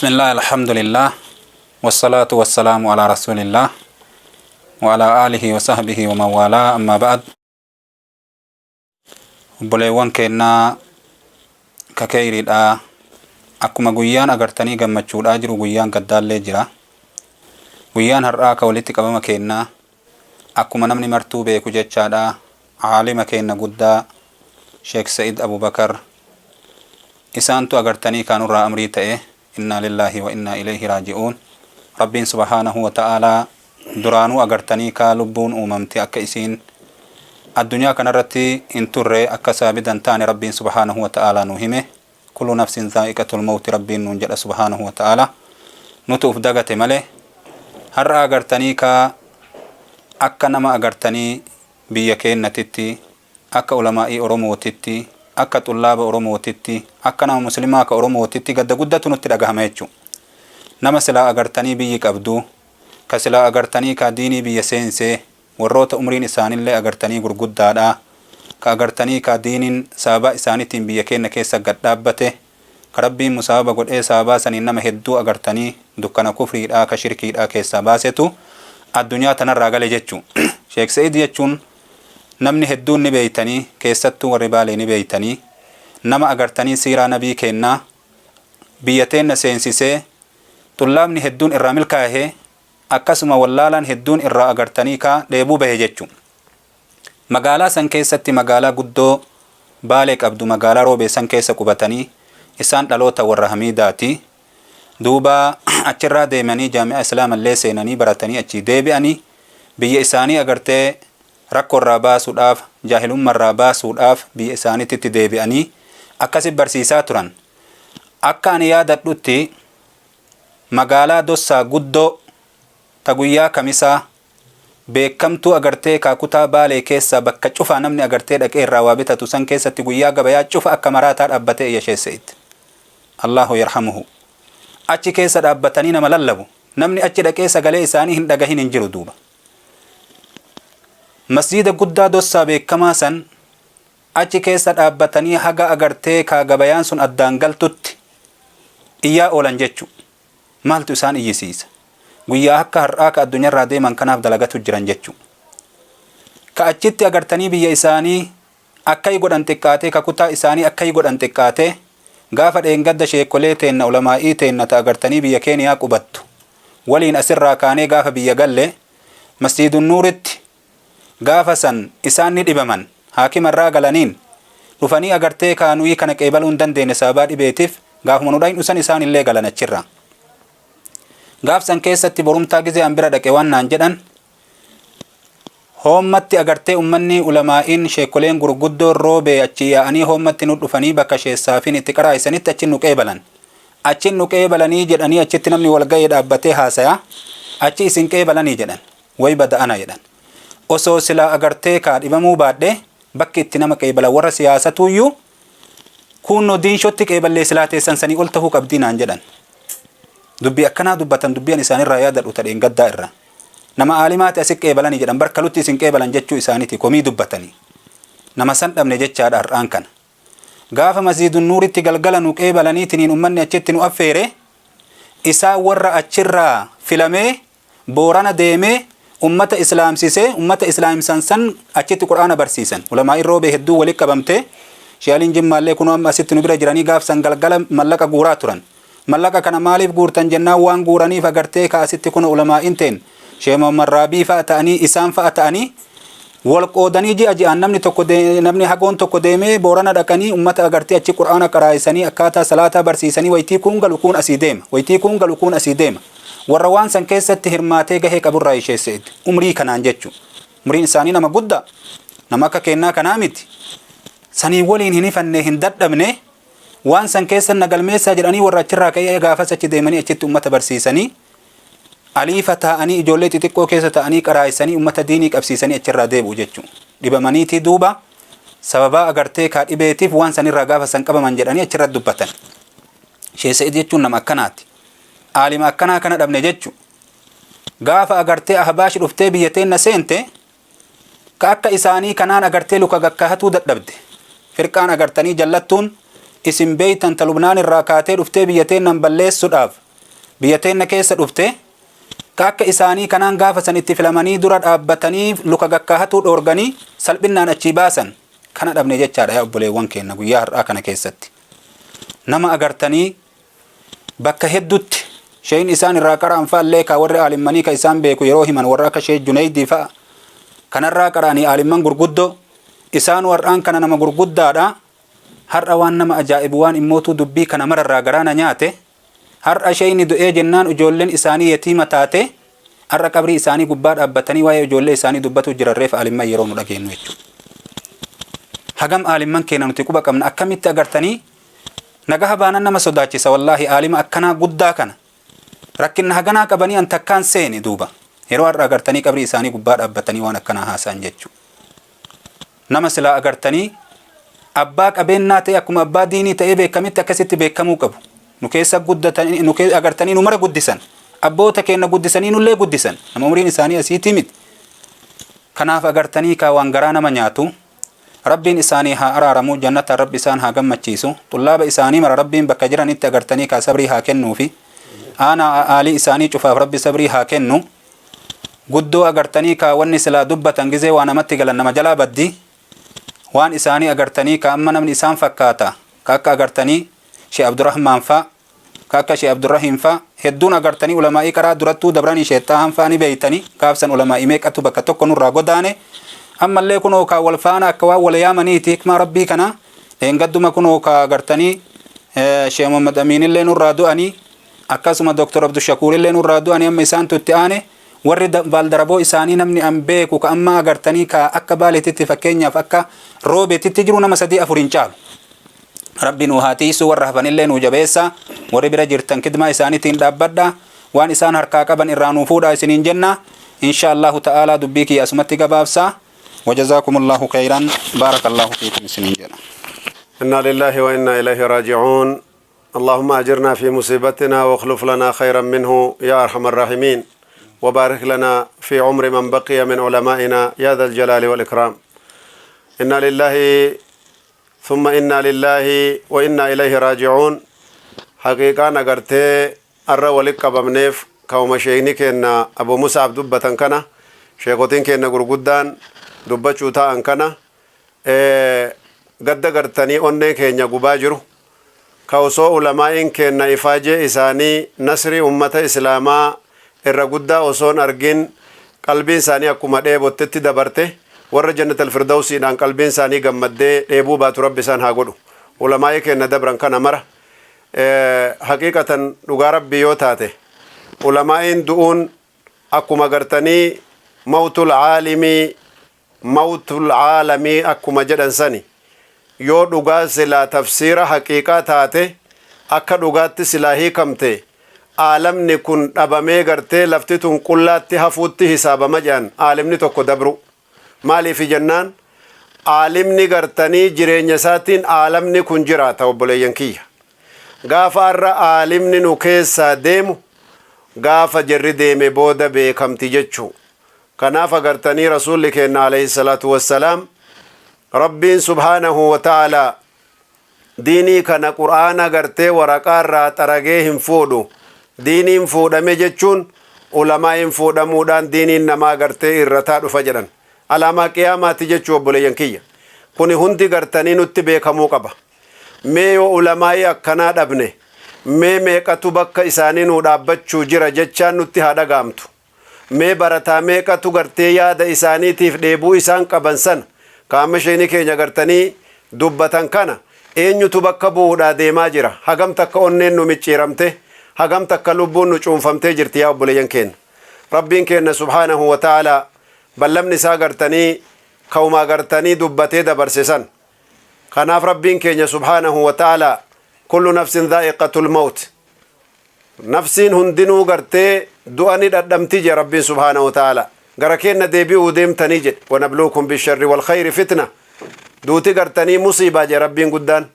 بسم الله الحمد لله والصلاة والسلام على رسول الله وعلى آله وصحبه ومن والاه أما بعد بليوان كنا ككيري دا أكما غيان أغرتني غمچود أجرو غيان قدال لجرا غيان هرآك ولتك أبما كنا أكما نمني مرتوبة كجتشا دا عالم كنا قدا شيخ سيد أبو بكر إسانتو أغرتني كانوا را أمري تأيه إنا لله وإنا إليه راجعون ربين سبحانه وتعالى درانو أغرتني كالبون أممتي أكيسين الدنيا كان رتي انتري أكسابدا تاني ربين سبحانه وتعالى نهمه كل نفس ذائقة الموت ربين ننجل سبحانه وتعالى نتوف دغت مله هر أغرتني كا أكنما أغرتني بيكين نتتي أك علماء أرمو تتي akka xullaaba oromootitti akka nama muslimaa ka oromootitti gadda guddatu nutti dhagahama jechu nama silaa agartanii biyyi qabdu ka silaa agartanii ka diinii biyya seensee warroota umriin isaanillee agartanii gurguddaadha ka agartanii ka diiniin saabaa isaaniitiin biyya keenya keessa gad dhaabbate ka rabbiin musaaba godhee saabaa saniin nama hedduu agartanii dukkana kufriidhaa ka shirkiidhaa keessaa baasetu addunyaa tanarraa gale jechu Sheekh Sa'iid jechuun namni hedduun ni beeytanii keessattuu warri baalee ni beeytanii nama agartanii siiraa nabii kennaa biyya teenna seensisee xullaabni hedduun irraa milkaa'ee akkasuma wallaalaan hedduun irraa agartanii ka dheebuu bahe jechuun magaalaa san keessatti magaalaa guddoo baalee qabdu magaalaa roobee san keessa qubatanii isaan dhaloota warra hamiidaati duuba achirraa deemanii jaami'a islaamallee seenanii baratanii achii deebi'anii biyya isaanii agartee rakko irraa baasuudhaaf jaahilummaa irraa baasuudhaaf biyya isaaniitti deebi'anii akkasi barsiisaa turan akka ani yaadadhutti magaalaa Dossaa guddoo ta guyyaa kamisaa beekamtuu agartee kaakutaa baalee keessa bakka cufaa namni agartee dhaqee irraa waa bitatu san keessatti guyyaa gabayaa cufa akka maraataa dhaabbatee Sheekh Sa'iid Allahu yarhamuhu achi keessa dhaabbatanii nama lallabu namni achi dhaqee sagalee isaanii hin dhagahin hin jiru duuba masjida guddaa Dossaa beekamaa san achi keessa dhaabbatanii haga agartee ka gabayaan sun addaan galtutti iyyaa oolan jechu maaltu isaan iyyisiisa guyyaa akka har'aa ka addunyaarraa deeman kanaaf dalagatu jiran jechu ka achitti agartanii biyya isaanii akkay godhan xiqqaatee ka kutaa isaanii akkay godhan xiqqaatee gaafa dheengadda sheekolee teenna ulamaa'ii teenna ta agartanii biyya Keeniyaa qubattu waliin asirraa kaanee gaafa biyya galle masjidun nuuritti gaafa san isaan ni dhibaman haakima irraa galaniin dhufanii agartee kaanuyi kana qeebaluu hin dandeenye sababa dhibeetiif gaafuma nu dhayin dhusan isaan illee galan achirra gaaf san keessatti borumtaa gizee an bira dhaqe waan naan jedhan hoommatti agartee ummanni ulamaa'iin sheekoleen gurguddoo roobee achi yaa'anii hoommatti nu dhufanii bakka sheessaafin itti qaraa'isanitti achin nu qeebalanii jedhanii achitti namni walga'ee dhaabbatee haasaya achi isin qeebalanii jedhan way bada'ana jedhan osoo silaa agartee kaa dhibamuu baadhe bakki itti nama qeebala warra siyaasatuuyyuu kunno diinshootti qeeballee silaa teessan sanii ol tahuu qabdiinaan jedhan dubbii akkanaa dubbatan dubbiin isaanirraa yaadadhu tadheen gaddaa irra nama aalimaati asi qeebalanii jedhan barkalutti isin qeebalan jechuu isaaniiti komii dubbatanii nama san dhabne jechaadha har'aan kana gaafa masjidun nuuritti galgala nu qeebalaniitiniin ummanni achitti nu affeere isaa warra achirraa filamee Boorana deemee ummata islaamsisee ummata islaamsan san achitti quraana barsiisan ulamaa roobee hedduu walitti qabamte shealiin jimmaallee kun amma asitti nu bira jiranii gaafsan galgala mallaqa guuraa turan mallaqa kana maaliif guurtan jennaan waan guuraniif agartee kaasitti kun ulamaa inteen Sheekh Muhammad Raabii fa'a ta'anii isaan fa'a ta'anii wal qoodanii ji'aan namni hagoon tokko deemee Boorana dhaqanii ummata agartee achi quraana qaraa'isanii akkaataa salaataa barsiisanii waytii kun galu kun asii deema warra waan san keessatti hirmaatee gahee qaburraa Sheekh Sa'iid umrii kanaan jechu umriin isaanii nama guddaa nama akka kennaa kanaa miti sanii waliin hin ifanne hin dadhabne waan san keessa nagalmeessaa jedhanii warra achirraa ka'ee gaafas achi deemanii achitti ummata barsiisanii aliifa ta'anii ijoollee xixiqqoo keessa ta'anii qaraa'isanii ummata diinii qabsiisanii achirraa deebi'u jechu dhibamaniitii duuba sababa agartee kaa dhibeetiif waan sanirraa gaafa san qabaman jedhanii achirra dubbatan Sheekh Sa'iid jechuun nama akkanaati aalima akkanaa kana dhabne jechu gaafa agartee ahbaash dhuftee biyya teenna seente ka akka isaanii kanaan agartee luka gakkahatuu dadhabde firqaan agartanii jallattuun isin beeytan ta Lubnaan irraa kaatee dhuftee biyya teennan balleessuudhaaf biyya teenya keessa dhufte ka akka isaanii kanaan gaafa san itti filamanii dura dhaabbatanii luka gakkaahatu dhoorganii salphinnaan achii baasan kana dhabne jechaadha yaa obboleewwan keenya guyyaa har'aa kana keessatti nama agartanii bakka heddutti shayin isaan irraa qaraan faallee ka warri aalimmanii ka isaan beeku yeroo himan warra akka Sheekh Junaydii fa'a kanarraa qaraanii aalimman gurguddoo isaan warraan kana nama gurguddaadha har'a waan nama ajaa'ibu waan immootu dubbii kana mararraa garaana nyaate har'a shayni du'ee jennaan ijoolleen isaanii yatiima taate har'a qabrii isaanii gubbaa dhaabbatanii waa'ee ijoollee isaanii dubbatu jirarreef aalimman yeroo nu dhageenyu jechuudha. Hagam aalimman keenya nuti quba qabna akkamitti agartanii nagaha baanan nama sodaachisa wallaahi aalima akkanaa guddaa kana rakkinna haganaa qabanii an takkaan seeni duuba yeroo har'a agartanii qabrii isaanii gubbaa dhaabbatanii waan akkanaa haasa'an jechuudha. Nama silaa agartanii abbaa qabeennaa ta'e akkuma abbaa diinii ta'ee beekamitti akkasitti beekamuu qabu. Nu keessa guddatanii nu keessa agartanii nu mara guddisan abboota keenya guddisanii nullee guddisan nama umriin isaanii asiitii miti. Kanaaf agartanii ka waan garaa nama nyaatu rabbiin isaanii haa araaramu jannata rabbi isaan haa gammachiisu xullaaba isaanii mara rabbiin bakka jiranitti agartanii ka sabrii haa kennuufi aanaa aalii isaanii cufaaf rabbi sabrii haa kennu guddoo agartanii ka wanni silaa dubbatan gizee waa namatti galan nama jalaa baddi waan isaanii agartanii ka amma namni isaan fakkaata ka akka agartanii Sheekh Abdurrahmaan fa ka akka Sheekh Abdurrahiim fa hedduun agartanii ulamaa'ii karaa durattuu dabranii sheexxaan faani beeytanii gaafsan ulamaa'ii meeqatu bakka tokko nurraa godaane ammallee kunoo ka wal faana akka waan wal yaamaniiti hikmaa rabbii kana eengadduma kunoo ka agartanii Sheekh Muhammad Amiin illee nurraa du'anii akkasuma Dr. Abdu Shakuur illee nurraa du'anii amma isaantu itti aane warri baaldaraboo isaanii namni an beeku ka amma agartanii ka akka baaleetitti fakkeenyaaf akka roobeetitti jiru nama 3-4 hin caalu. Rabbi nu haatiisu warra hafanillee nu jabeessa warri bira jirtan kidmaa isaaniitiin dhaabbadha waan isaan harkaa qaban irraa nu fuudha isiniin jenna insha Allahu ta'ala dubbii kiyya asumatti gabaabsa wajazakumullahu khairan barakallahu fiikum isiniin jenna. Inna lillahi wa inna ilayhi raji'un. اللهم أجرنا في مصيبتنا واخلف لنا خيرا منه يا أرحم الراحمين وبارك لنا في عمر من بقي من علمائنا يا ذا الجلال والإكرام. إنا لله ثم إنا لله وإنا إليه راجعون. حقيقة نغرتي الرا ولك بمنيف كوما شيخني كنا أبو مصعب دبة كنا شيخوتين كنا غرغدان دبة شوتا كنا قد غرتني أني كنا غباجرو كوسو علماء كنا إفاجة إساني نصر أمة إسلاما الرغدا وصون أرجين قلبي إنساني أكما ديبو تتي دبرته ور جنة الفردوس إن قلبي إنساني قمد ديبو بات رب إنسان هاقولو علماء كنا دبرن كنا مرة حقيقة نغارب بيوتاته علماء دؤون أكما قرتني موت العالمي أكما جدن سني yoo dhugaa silaa tafsiira haqiiqaa taate akka dhugaatti silaa hiikamte aalamni kun dhabamee gartee lafti tun qullaatti hafuutti hisaabama jedhan aalimni tokko dabru maaliif jennaan aalimni gartanii jireenya isaatiin aalamni kun jiraata obboleeyyan kiyya gaafa har'a aalimni nu keessaa deemu gaafa jirri deeme booda beekamti jechuu kanaaf agartanii rasuulli keenya alayhi salaatu wassalaam ربين سبحانه وتعالى ديني كان قرآن غرتي ورقار را ترغيهم فودو ديني فودا مجچون علماء فودا مودان ديني نما غرتي الرتاد فجرن علامة قيامات جچو بولين كيا كوني هندي غرتني نوتي بيكمو قبا ميو علماء اكنا دبني مي كتبك اساني نو دابچو جرا جچان نوتي هادا غامتو مي برتا مي كتو غرتي ياد اساني تيف ديبو اسان قبنسن kaama sheeni keenya gartanii dubbatan kana eenyutu bakka bu'uudhaa deemaa jira hagam takka onneen nu micciiramte hagam takka lubbuun nu cuunfamtee jirti yaa obboleeyyan keenya rabbiin keenya subhaanahu wa ta'ala ballamni isaa gartanii kawumaa gartanii dubbatee dabarsesan kanaaf rabbiin keenya subhaanahu wa ta'ala kullu nafsin dhaa'iqatul mawt nafsiin hundinuu gartee du'ani dhadhamti je rabbiin subhaanahu wa ta'ala gara kenna deebi'uu deemtanii jedhe wanabluukum bisharri walkhayri fitna duuti gartanii musiibaa je rabbiin guddaan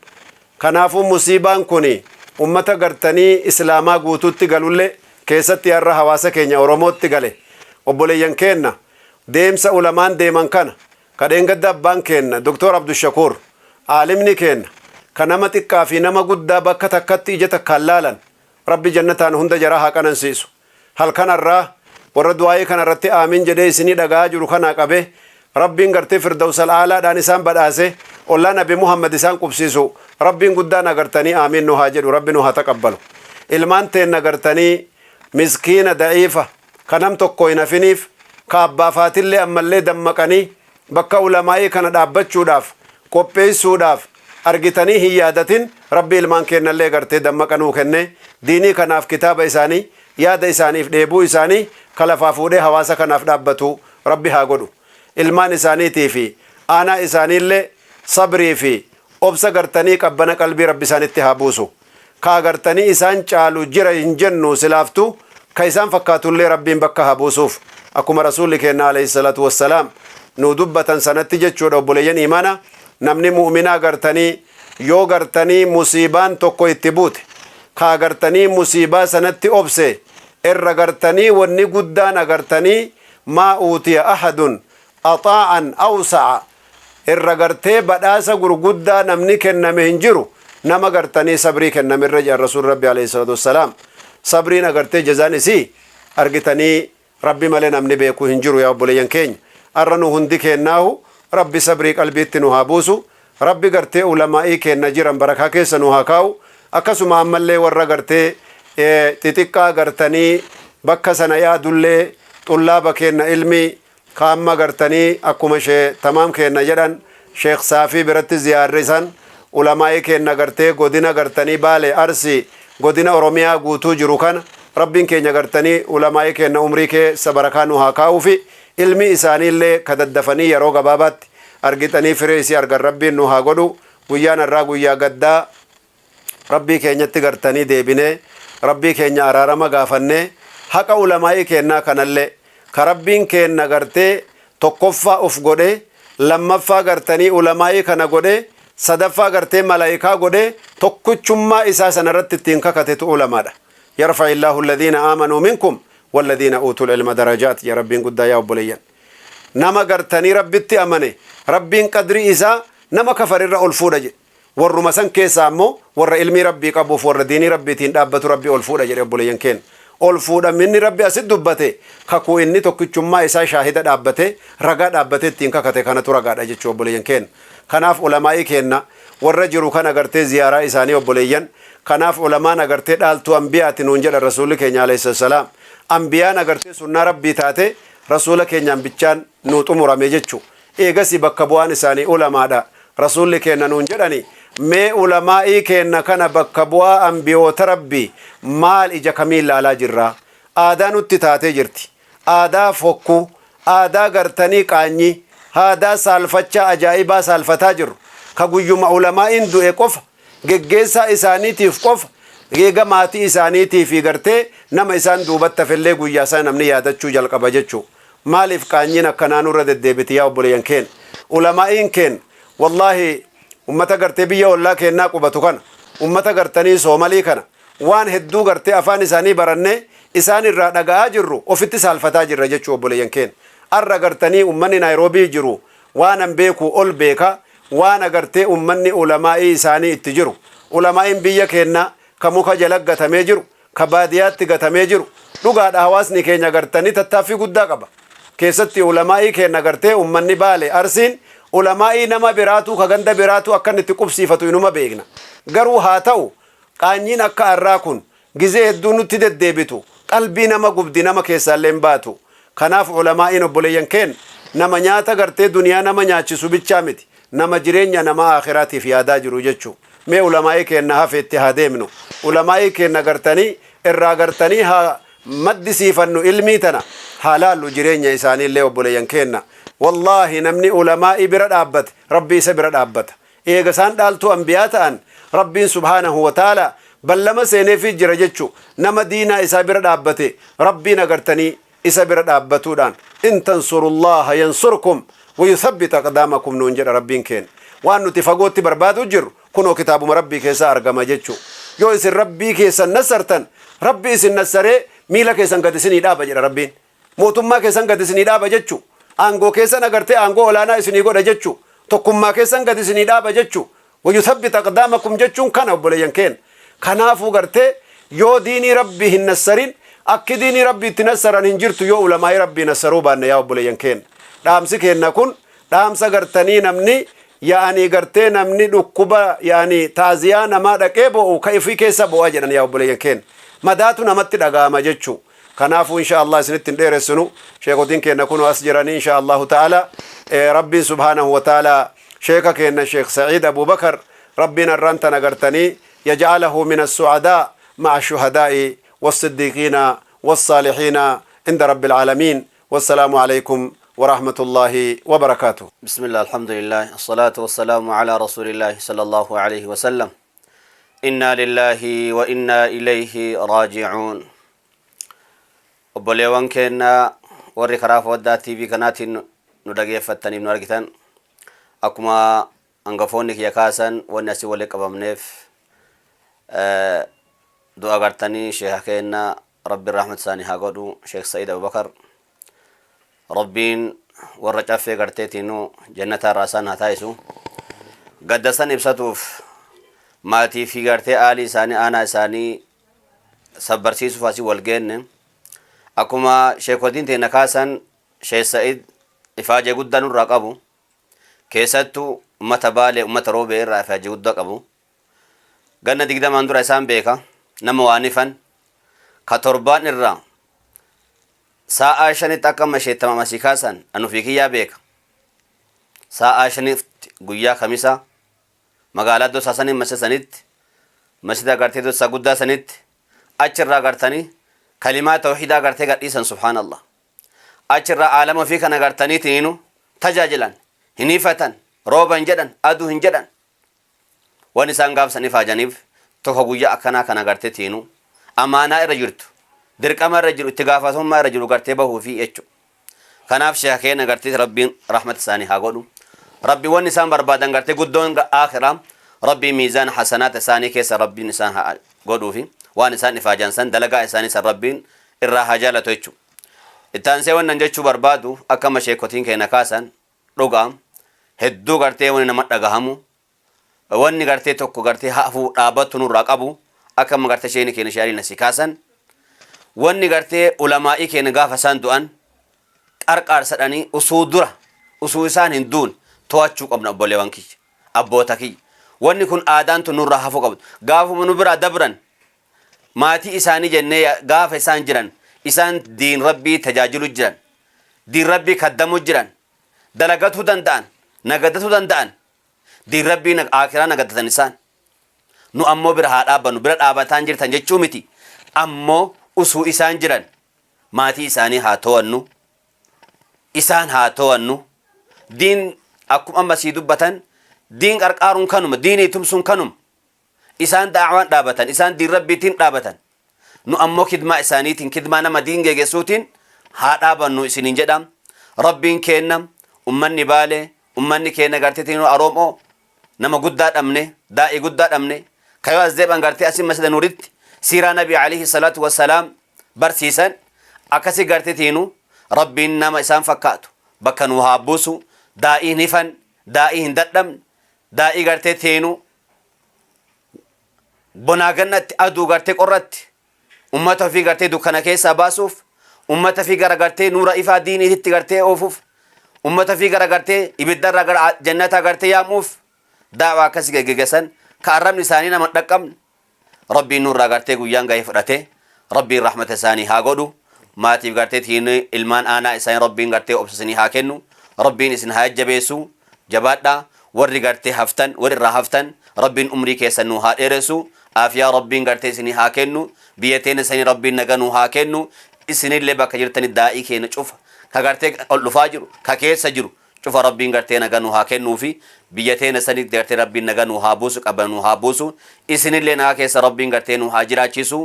kanaafuu musiibaan kuni ummata gartanii islaamaa guutuutti galulle keessatti har'a hawaasa keenya oromootti gale obboleeyyan keenna deemsa ulamaan deeman kana kadheen gadda abbaan keenna Dr. Abdu Shakuur aalimni keenna ka nama xiqqaa fi nama guddaa bakka takkatti ija takkaan laalan rabbi jannataan hunda jara haa qanansiisu. Halkan irraa warra du'aa'ii kana irratti aamin jedhee isinii dhagaa jiru kana qabe rabbiin gartee firdawsal aalaadhaan isaan badhaase ollaa nabi Muhammad isaan qubsiisu rabbiin guddaan agartanii aamin nu haa jedhu rabbi nu haa taqabbalu. Ilmaan teen agartanii miskiina da'iifa kanam tokko hin hafiniif ka abbaa faatillee ammallee dammaqanii bakka ulamaa'ii kana dhaabbachuudhaaf qopheessuudhaaf argitanii hin yaadatin rabbi ilmaan kennallee gartee dammaqanuu kenne diinii kanaaf kitaaba isaanii yaada isaaniif dheebuu isaanii kalafaa fuudhee hawaasa kanaaf dhaabbatu rabbi haa godhu. Ilmaan isaaniitii fi aanaa isaaniillee sabrii fi obsa gartanii qabbana qalbii rabbi isaanitti haa buusu. Ka agartanii isaan caalu jira hin jennu silaaftu ka isaan fakkaatullee rabbiin bakka haa buusuuf akkuma rasuulli keenya alayhi salatu wassalaam nu dubbatan sanatti jechuudha. Obboleeyyan imaana namni mu'minaa gartanii yoo gartanii musiibaan tokko itti buute ka agartanii musiibaa sanatti obse irra gartanii wanni guddaan agartanii maa uutiya ahadun axaa'an awsa'a irra gartee badhaasa gurguddaa namni kenname hin jiru nama gartanii sabrii kennamirra jedhan rasuul rabbi alayhi salatu wassalaam. Sabriin agartee jazaan isii argitanii rabbi malee namni beeku hin jiru. Yaa obboleeyyan keenya arra nu hundi kennaahu rabbi sabrii qalbiitti nu haa buusu. Rabbi gartee ulamaa'ii kenna jiran barakaa keessa nu haa kaa'u. Akkasuma ammallee warra gartee xixiqqaa gartanii bakka sana yaadullee xullaaba kenna ilmi kaamma gartanii akkuma tamaam kenna jedhan sheekh saafii biratti ziyaarrisan ulamaa'ii kenna gartee godina gartanii Baalee Arsii godina Oromiyaa guutuu jiru kana rabbiin keenya gartanii ulamaa'ii kenna umrii keessa barakaa nu haa kaa'uu fi ilmi isaaniillee kadaddafanii yeroo gabaabaatti argitanii firee isii argan rabbiin nu haa godhu. Guyyaan irraa guyyaa gaddaa rabbii keenyatti gartanii deebinee rabbii keenya araarama gaafannee haqa ulamaa'ii kennaa kanallee ka rabbiin kenna gartee tokkoffaa uf godhe lammaffaa gartanii ulamaa'ii kana godhe sadaffaa gartee malaa'ikaa godhe tokkichummaa isaa sanarratti ittiin kakatetu ulamaadha. Yarfa illaahu alladhiina aamanuu minkum walladhiina uutul ilma darajaat. Ya rabbiin guddaa yaa obboleeyyan nama gartanii rabbitti amane rabbiin qadrii isaa nama kafarirra ol fuudha jedhe. Warruma san keessaa ammoo warra ilmii rabbii qabuuf warra diinii rabbiitiin dhaabbatu rabbi ol fuudha jedhe. Obboleeyyan keenya ol fuudhaminni rabbi asit dubbate kakuu inni tokkichummaa isaa shaahida dhaabbate ragaa dhaabbate ittiin kakate kanatu ragaadha jechuu obboleeyyan keenya. Kanaaf ulamaa'ii kenna warra jiru kan agartee ziyaaraa isaanii obboleeyyan. Kanaaf ulamaan agartee dhaaltuu ambiyaati nuun jedha rasuulli keenya alayhi salaam. Ambiyaan agartee sunnaa rabbii taate rasuula keenyaan bichaan nu xumurame jechuu. Eegasi bakka bu'aan isaanii ulamaadha. Rasuulli keenya nuun jedhani mee ulamaa'ii kenna kana bakka bu'aa ambiyoota rabbii maal ija kamiin laalaa jirra? Aadaa nutti taatee jirti. Aadaa fokkuu, aadaa gartanii qaanyii, aadaa saalfachaa ajaa'ibaa saalfataa jiru. Ka guyyuma ulamaa'iin du'e qofa geggeessaa isaaniitiif qofa geega maatii isaaniitiif gartee nama isaan duubatti hafellee guyyaa isaa namni yaadachuu jalqaba jechuu. Maaliif qaanyiin akkanaa nurra deddeebiti yaa obboleeyyan keenya? Ulamaa'iin keenya wallahi ummata gartee biyya ollaa kennaa qubatu kana ummata gartanii Soomalii kana waan hedduu gartee afaan isaanii barannee isaan irraa dhaga'aa jirru ofitti saalfataa jirra jechuu obboleeyyan keenya. Arra gartanii ummanni Naayiroobii jiru waan an beeku ol beeka waan agartee ummanni ulamaa'ii isaanii itti jiru. Ulamaa'iin biyya kennaa ka muka jala gatamee jiru ka baadiyaatti gatamee jiru dhugaadha. Hawaasni keenya gartanii tattaaffii guddaa qaba. Keessatti ulamaa'ii kenna gartee ummanni Baalee Arsiin ulamaa'ii nama biraatu ka ganda biraatu akkan itti qubsiifatu inuma beekna. Garuu haa ta'u qaanyiin akka arraa kun gizee hedduu nutti deddeebitu qalbii nama gubdi nama keessaallee hin baatu. Kanaaf ulamaa'iin obboleeyyan keenya nama nyaata gartee duniyaa nama nyaachisu bichaa miti nama jireenya nama akhiraatiif yaadaa jiru jechuu. Mee ulamaa'ii kenna hafeetti haa deemnu. Ulamaa'ii kenna gartanii irraa gartanii haa maddisiifannu ilmii tana haa laallu jireenya isaaniillee obboleeyyan keenya. Wallahi namni ulamaa'ii bira dhaabbate rabbii isa bira dhaabbata. Eega isaan dhaaltuu ambiyaa ta'an rabbiin subhaanahu wa ta'ala ballama seeneefii jira jechuu. Nama diinaa isaa bira dhaabbate rabbiin agartanii isa bira dhaabbatuudhaan in tansurullaha yansurkum ويثبت أقدامكم نونجر ربين كين وأن نتفقوت بربادو جر كنو كتابهم ربي كيسا أرقما جتشو يو إسن ربي كيسا نسرتن ربي إسن نسره ميلا كيسا قد سني دابا جر ربين موتما كيسا قد سني دابا جتشو آنغو كيسا نغرتي آنغو ولانا إسني قد جتشو تقما كيسا قد سني دابا جتشو ويثبت أقدامكم جتشو كان أبوليان كين كنافو غرتي yoo diinii rabbii hin nassarin akki diinii rabbii itti nassaran hin jirtu yoo ulamaa'ii rabbii nassaruu baanne yaa obboleeyyan keenya. Dhaamsi keenna kun dhaamsa gartanii namni yaani gartee namni dhukkuba yaani taaziyaa namaa dhaqee bo'u ka ifii keessa bo'aa jedhan yaa obboleeyyan keenya. Madaatu namatti dhaga'ama jechuu. Kanaafu inshallah isinitti hin dheeressinu sheekotiin keenna kun as jiranii inshallah ta'ala rabbiin subhaanahu wa ta'ala sheeka keenna sheekh Sa'iid Abubakar rabbiin arranta nagartanii yaj'alahu min as-su'adaa ma'a ash-shuhadaa'i was-siddiqiina was-saalihiina inda rabbil aalamiin. Wassalamu alaykum ورحمة الله وبركاته. بسم الله الحمد لله الصلاة والسلام على رسول الله صلى الله عليه وسلم. إنا لله وإنا إليه راجعون. وبليوان كنا وري خراف ودا تي في قناة ندقي فتني من ورقتان أكما أنقفونك يكاسن والناس ولك أبامنيف دعا قرتني شيخ كنا رب الرحمة ساني هاقودو شيخ سعيد أبو بكر ربين ورجع في قرتينو جنة الراسان هتايسو قدسان إبسطوف ماتي في قرتي آلي ساني أنا ساني سبرسيسو فاسي والجن أكما شيخ ودين تنكاسن شيخ سعيد إفاجة قدن الرقابو كيستو متبالي ومتروبي إفاجة قدن قبو قلنا ديقدا ماندور إسان بيكا نموانفا كتربان الرام sa'a shanitti akka masheettama masii kaasan anu fi kiyyaa beeka. Sa'a shanitti guyyaa kamisa magaalaa dosaa sanii masisanitti masjida agartee dosaa guddaa sanitti achirraa agartanii kalimaa tawhiidaa agartee gadhiisan subhaanallah. Achirraa aalama ofii kan agartanii tiinu tajaajilan hin ifatan rooba hin jedhan aduu hin jedhan waan isaan gaafsaniif haajaniif tokko guyyaa akkanaa kan agartee tiinu amaanaa irra jirtu. dirqama irra jiru itti gaafatamummaa irra jiru gartee bahuu fi jechu. Kanaaf sheekeen agartee rabbiin rahmata isaanii haa godhu. Rabbi wanni isaan barbaadan gartee guddoon akhiraa rabbii miizaan hasanaata isaanii keessa rabbiin isaan haa godhuu fi waan isaan ifaajan san dalagaa isaanii san rabbiin irraa haa jaalatu jechu. Ittaansee wannan jechuu barbaadu akkama sheekotiin keenya kaasan dhugaa hedduu gartee wanni nama dhagahamu wanni gartee tokko gartee hafuu dhaabattu nurraa qabu akkama gartee sheeni keenya shaarii nasi kaasan wanni gartee ulamaa'ii keenya gaafa isaan du'an qarqaarsadhanii usuu isaan hin duun to'achuu qabna obboleewwan kiyya abboota kiyya. Wanni kun aadaan tun nurraa hafuu qabdu. Gaafuma nu biraa dabran maatii isaanii jennee gaafa isaan jiran isaan diin rabbii tajaajilu jiran diin rabbii kaddamu jiran dalagatuu danda'an nagadatuu danda'an diin rabbii akiraa nagadatan isaan nu ammoo bira haa dhaabbannu bira dhaabataan jirtan jechuu miti ammoo usuu isaan jiran maatii isaanii haa to'annu isaan haa to'annu diin akkuma amma sii dubbatan diin qarqaaruun kanuma diinii tumsuun kanuma isaan daawaan dhaabatan isaan diin rabbiitiin dhaabatan nu ammoo kidmaa isaaniitiin kidmaa nama diin gegessuutiin haa dhaabannu isiniin jedham. Rabbiin keenna ummanni Baalee ummanni keenya garteetiin Aroomoo nama guddaa dhabne daa'ii guddaa dhabne kayoo as deeban gartee asin masjida nuuritti siiraa nabii alayhi salaatu wassalaam barsiisan akkasi garteetiinu rabbiin nama isaan fakkaatu bakka nu haa buusu daa'ii hin hifan daa'ii hin dadhabne daa'ii garteetiinu bonaa gannatti aduu gartee qorratti ummata ofii gartee dukkana keessaa baasuuf ummata fi gara gartee nuura ifaa diiniitti gartee oofuuf ummata fi gara gartee ibiddarra gara jannataa gartee yaamuuf daawaa akkasi geggeessan ka arrabni isaanii nama dhaqqabne rabbiin nurraa gartee guyyaan gahee fudhate rabbiin rahmata isaanii haa godhu maatiif gartee tiin ilmaan aanaa isaanii rabbiin gartee obsisanii haa kennu rabbiin isin haa jabeessu jabaadhaa warri gartee haftan warri irraa haftan rabbiin umrii keessan nu haa dheeressu aafiyaa rabbiin gartee isinii haa kennu biyya teenya isaanii rabbiin nagaa nu haa kennu isinillee bakka jirtani daa'ii keenya cufa ka gartee ol dhufaa jiru ka keessa jiru cufa rabbiin gartee nagaa nu haa kennuu fi biyya teenya isaanii gartee rabbiin nagaa nu haa buusu qaban nu haa buusu isinillee nagaa keessa rabbiin gartee nu haa jiraachisu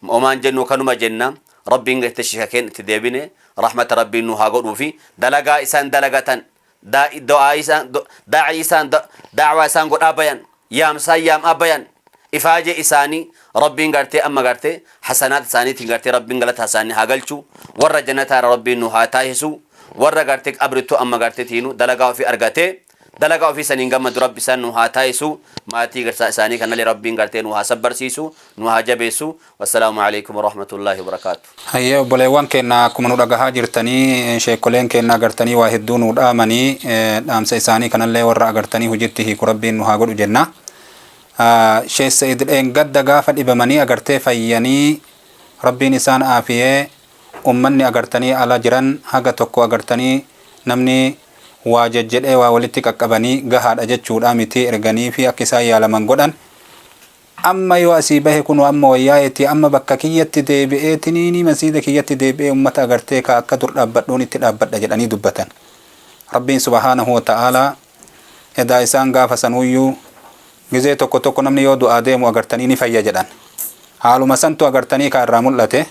omaan jennu kanuma jenna rabbiin gartee shikakeen itti deebine rahmata rabbiin nu haa godhuu fi dalagaa isaan dalagatan daa'ii isaan daawaa isaan godhaa bayan yaamsaan yaamaa bayan ifaaje isaanii rabbiin gartee amma gartee hasanaat isaaniitiin gartee rabbiin galata isaanii haa galchu warra jannataa rabbiin nu haa taasisu warra gartee qabrittu amma gartee tiinu dalagaa ofii argatee dalaga ofii saniin gammadu rabbi isaan nu haa taasisu maatii garsaa isaanii kanallee rabbiin gartee nu haa sabbarsiisu nu haa jabeessu. Wassalaamu alaikum warahmatullahi wabarakaatu. Hayyee obboleewwan keenya akkuma nu dhagahaa jirtanii sheekoleen keenya agartanii waa hedduu nu dhaamanii dhaamsa isaanii kanallee warra agartanii hojiitti hiiku rabbiin nu haa godhu jenna. Sheekh Sa'iid gadda gaafa dhibamanii agartee fayyanii rabbiin isaan aafiyee ummanni agartanii ala jiran haga tokko agartanii namni waa jajjedhee waa walitti qaqqabanii gahaadha jechuudha miti erganii fi akka isaan yaalaman godhan. Amma yoo asii bahe kun amma wayyaa'eeti amma bakka kiyyatti deebi'eetiniini masiida kiyyatti deebi'ee ummata agartee ka akka dur dhaabbadhuun itti dhaabbadha jedhanii dubbatan. Rabbiin subhaanahu wa ta'aalaa edaa isaan gaafa sanuyyuu gizee tokko tokko namni yoo du'aa deemu agartanii ni fayya jedhan. Haaluma santu agartanii ka irraa mul'ate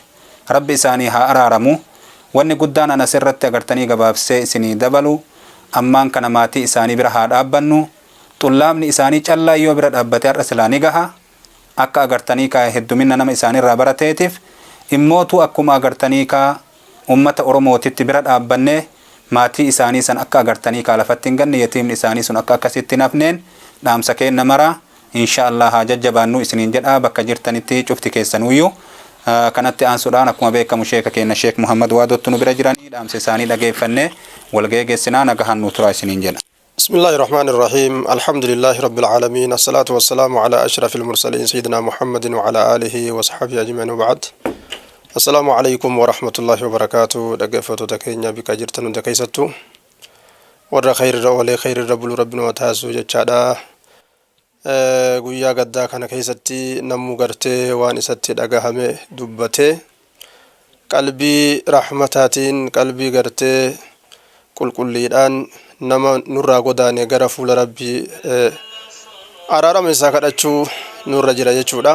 rabbi isaanii haa araaramu. Wanni guddaan anas irratti agartanii gabaabsee isinii dabalu ammaan kana maatii isaanii bira haa dhaabbannu. Xullaabni isaanii callaa yoo bira dhaabbate har'a silaa ni gaha. Akka agartanii ka heddumina nama isaanirraa barateetiif immootu akkuma agartanii ka ummata Oromootitti bira dhaabbanne maatii isaanii san akka agartanii ka lafatti hin ganne yatiimni isaanii sun akka akkasitti nafneen dhaamsa kenna mara inshaallah haa jajjabaannu isiniin jedha bakka jirtanitti cufti keessanuyyuu. Kanatti aansuudhaan akkuma beekamu sheeka keenya Sheek Muhammad Waadottu nu bira jiranii dhaamsa isaanii dhageeffannee walgeeggeessinaa nagahan nu tura isiniin jedha. بسم الله الرحمن الرحيم الحمد لله رب العالمين الصلاة والسلام على أشرف المرسلين سيدنا محمد وعلى آله وصحبه أجمعين وبعد السلام عليكم ورحمة الله وبركاته دقفتو تكينيا بك جرتن دكيستو ور خير الرولي خير الربل ربنا وتاسو جتشادا قويا قدا كان كيستي نمو قرتي وانستي دقهمي دبتي قلبي رحمتاتين قلبي قرتي كل ليدان nama nurraa godaane gara fuula rabbii araarama isaa kadhachuu nurra jira jechuudha.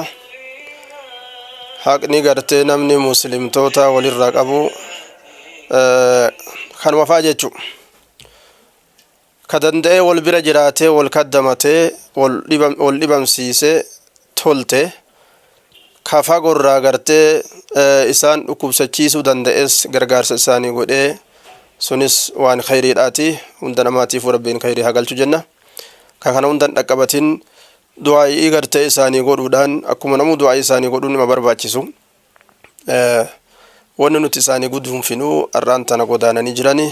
Haqni gartee namni muslimtoota walirraa qabu kanuma faa jechuu ka danda'ee wal bira jiraatee wal kaddamatee wal dhibamsiisee tolte ka fagorraa gartee isaan dhukkubsachiisuu danda'es gargaarsa isaanii godhee sunis waan khayriidhaati hunda namaatiif rabbiin khayrii haa galchu jenna. Ka kana hundan dhaqqabatin du'aa'ii gartee isaanii godhuudhaan akkuma namuu du'aa'ii isaanii godhuun nama barbaachisu. Wanni nuti isaanii guduunfinuu arraan tana godaananii jirani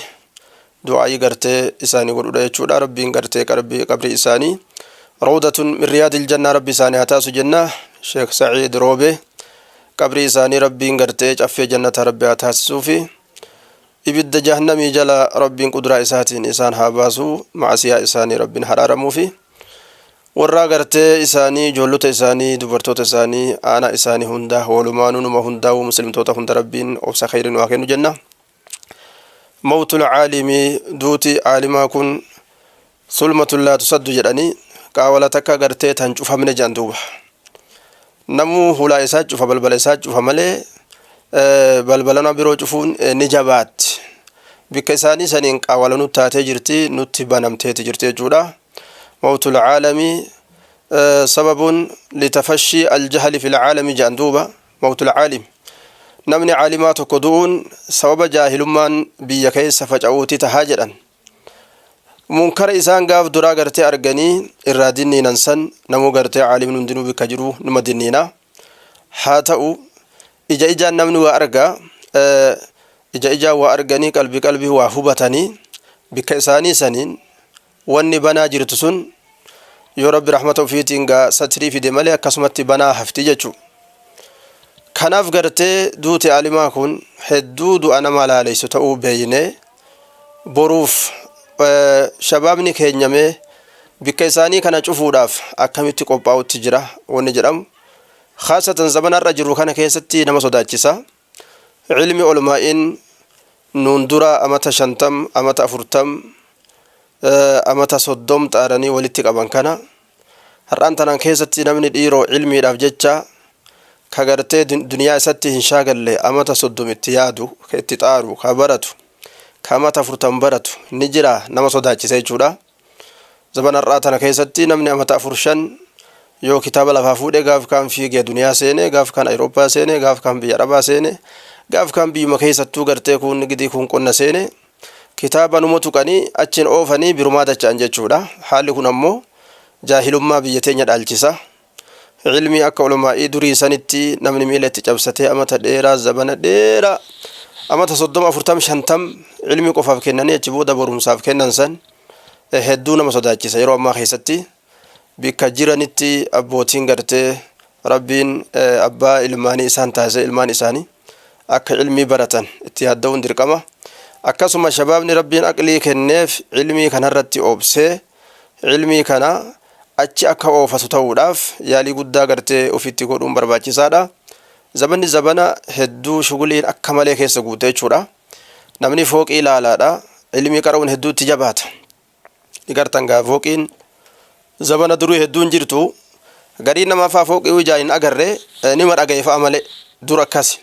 du'aa'ii gartee isaanii godhuudha jechuudha. Rabbiin gartee qabrii isaanii rawdatun min riyaadil jannaa rabbi isaanii haa taasu jenna. Sheekh Sa'iid Roobe qabrii isaanii rabbiin gartee caffee jannata rabbi haa taasisuufi ibidda jahannamii jala rabbiin qudraa isaatiin isaan haa baasu maasiyaa isaanii rabbiin haraaramuufi warra gartee isaanii ijoollota isaanii dubartoota isaanii aanaa isaanii hunda walumaanuu numa hundaa'u muslimtoota hunda rabbiin obsa khayrii nu haa kennu jenna. Mawtul caalimii duuti caalimaa kun sulmatun laa tusaddu jedhanii qaawala takka gartee tan cufamne jedhan duuba. Namuu hulaa isaa cufa balbala isaa cufa malee balbalana biroo cufuun ni jabaatti. Bikka isaanii saniin qaawala nutti taatee jirti nutti banamteeti jirti jechuudha. Mawtul caalamii sababun litafashii aljahali fil caalami jedhan duuba. Mawtul caalim namni caalimaa tokko du'uun sababa jaahilummaan biyya keessa faca'uuti tahaa jedhan. Munkara isaan gaaf duraa gartee arganii irraa dinniinan san namuu gartee caalimni hundinuu bikka jiru numa dinniina. Haa ta'u ija ijaan namni waa argaa ija ijaan waa arganii qalbii waa hubatanii bikka isaanii saniin wanni banaa jirtu sun yoo rabbi rahmata ofiitiin gaa satrii fide malee akkasumatti banaa hafti jechuu. Kanaaf gartee duuti caalimaa kun hedduu du'a nama laaleysu ta'uu beeyne boruuf shabaabni keenyamee bikka isaanii kana cufuudhaaf akkamitti qophaa'utti jira wanni jedhamu. Khaasatan zamanarra jiru kana keessatti nama sodaachisa. Ilmi olmaa'iin nuun dura amata 50 amata 40 amata 30 xaaranii walitti qaban kana har'aan tanan keessatti namni dhiiroo ilmiidhaaf jecha ka gartee duniyaa isatti hin shaagalle amata 30 itti yaadu ka itti xaaru ka baratu ka amata 40 baratu ni jira nama sodaachisa jechuudha. Zamanarraa tana keessatti namni amata 4-5 yoo kitaaba lafaa fuudhee gaaf kaan fiigee duniyaa seene gaaf kaan Awurooppaa seene gaaf kaan biyya Arabaa seene gaaf kaan biyyuma keessattuu gartee kun gidii kun qonna seene kitaaba numa tuqanii achiin oofanii birumaa dacha'an jechuudha. Haalli kun ammoo jaahilummaa biyya teenya dhaalchisa. Ilmii akka ulamaa'ii durii sanitti namni miila itti cabsatee amata dheeraa zabana dheeraa amata 30 40 50 ilmii qofaaf kennanii achi booda barumsaaf kennan san hedduu nama sodaachisa. Yeroo ammaa keessatti bikka jiranitti abbootiin gartee rabbiin abbaa ilmaanii isaan taasise ilmaan isaanii akka ilmii baratan itti yaadda'uun dirqama. Akkasuma shabaabni rabbiin aqlii kenneef ilmii kanarratti obsee ilmii kana achi akka oofatu ta'uudhaaf yaalii guddaa gartee ofitti godhuun barbaachisaadha. Zabanni zabana hedduu shuguliin akka malee keessa guute jechuudha. Namni fooqii ilaalaadha. Ilmii qara'uun hedduutti jabaata. Digartan gaa fooqiin zabana durii hedduun jirtu garii namaa faa fooqii ijaan agarree nima dhagaye fa'a malee dur akkasi.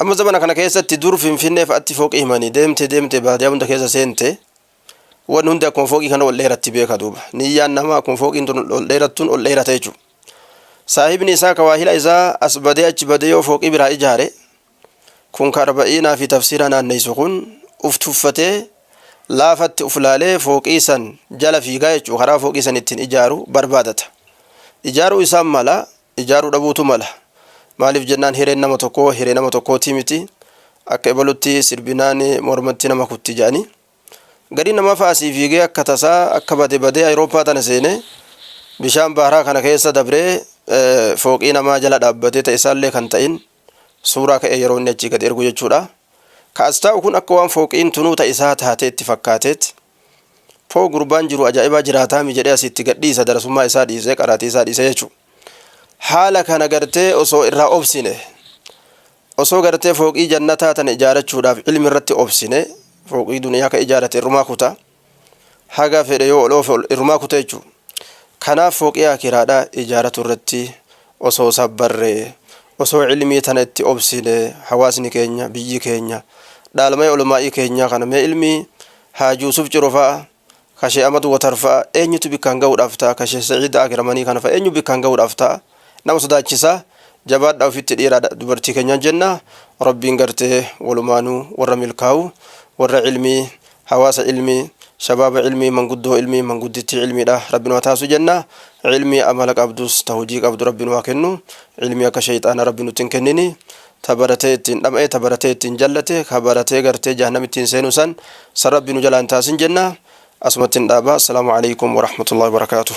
Amma zabana kana keessatti dur Finfinnee fa'aatti fooqii himanii deemte baadiyyaa hunda keessa seente waan hundi akkuma fooqii kana ol dheeratti beeka duuba. Niyyaan namaa akkuma fooqiin tun ol dheerattuun ol dheerata jechuudha. Saahibni isaa kawaahila isaa as badee achi badee yoo fooqii biraa ijaare kun karba'iinaa fi tafsiira naanneessu kun uf tuffatee laafatti uf laalee fooqii san jala fiigaa jechuudha. Karaa fooqii san ittiin ijaaru barbaadata. Ijaaruu isaan mala ijaaruu dhabuutu mala. Maaliif jennaan hireen nama tokkooti miti. Akka ebalutti sirbinaan mormatti nama kutti jedhanii. Gadi nama faasii fiigee akka tasaa akka badee Awurooppaa tana seene bishaan baaraa kana keessa dabree fooqii namaa jala dhaabbatee ta'e isaallee kan ta'in suuraa ka'ee yeroo inni achi gad ergu jechuudha. Kaas taa'u kun akka waan fooqiin tunuu ta'isaa taatee itti fakkaateetti foo gurbaan jiru ajaa'ibaa jiraataa mi jedhee asitti gadhiisa darasummaa isaa dhiisee qaraatii isaa dhiisee jechuudha. Haala kana gartee osoo irraa obsine osoo gartee fooqii jannataa tana ijaarachuudhaaf ilmi irratti obsine fooqii duniyaa ka ijaarate irrumaa kuta haga fedhe yoo ol oofe irrumaa kuta jechuudha. Kanaaf fooqii akiraadhaa ijaaratu irratti osoo sabbarree osoo ilmii tana itti obsine hawaasni keenya biyyi keenya dhaalmee ulamaa'ii keenya kana mee ilmii Haajuusuf Cirofaa kashee Amadu Watarfaa eenyutu bikkaan ga'uudhaaf ta'a kashee Sa'iid Akiramanii kana fa'a eenyu bikkaan ga'uudhaaf ta'a nama sodaachisaa jabaadhaa ofitti dhiiraa dubartii keenyaan jenna. Rabbiin gartee walumaanuu warra milkaa'u warra ilmii hawaasa ilmii shabaaba ilmii manguddoo ilmii mangudditti ilmiidha rabbiin waa taasisu jenna. Ilmii amala qabdus ta hojii qabdu rabbiin waa kennu ilmii akka shayxaana rabbiin nutti hin kennini. Tabaratee ittiin dhama'ee tabaratee ittiin jallate kabaratee gartee jahannam ittiin seenu san rabbiin nu jalaan taasin jenna. Asumatti hin dhaaba. Assalaamu alaykum wa rahmatullahi wa barakaatuh.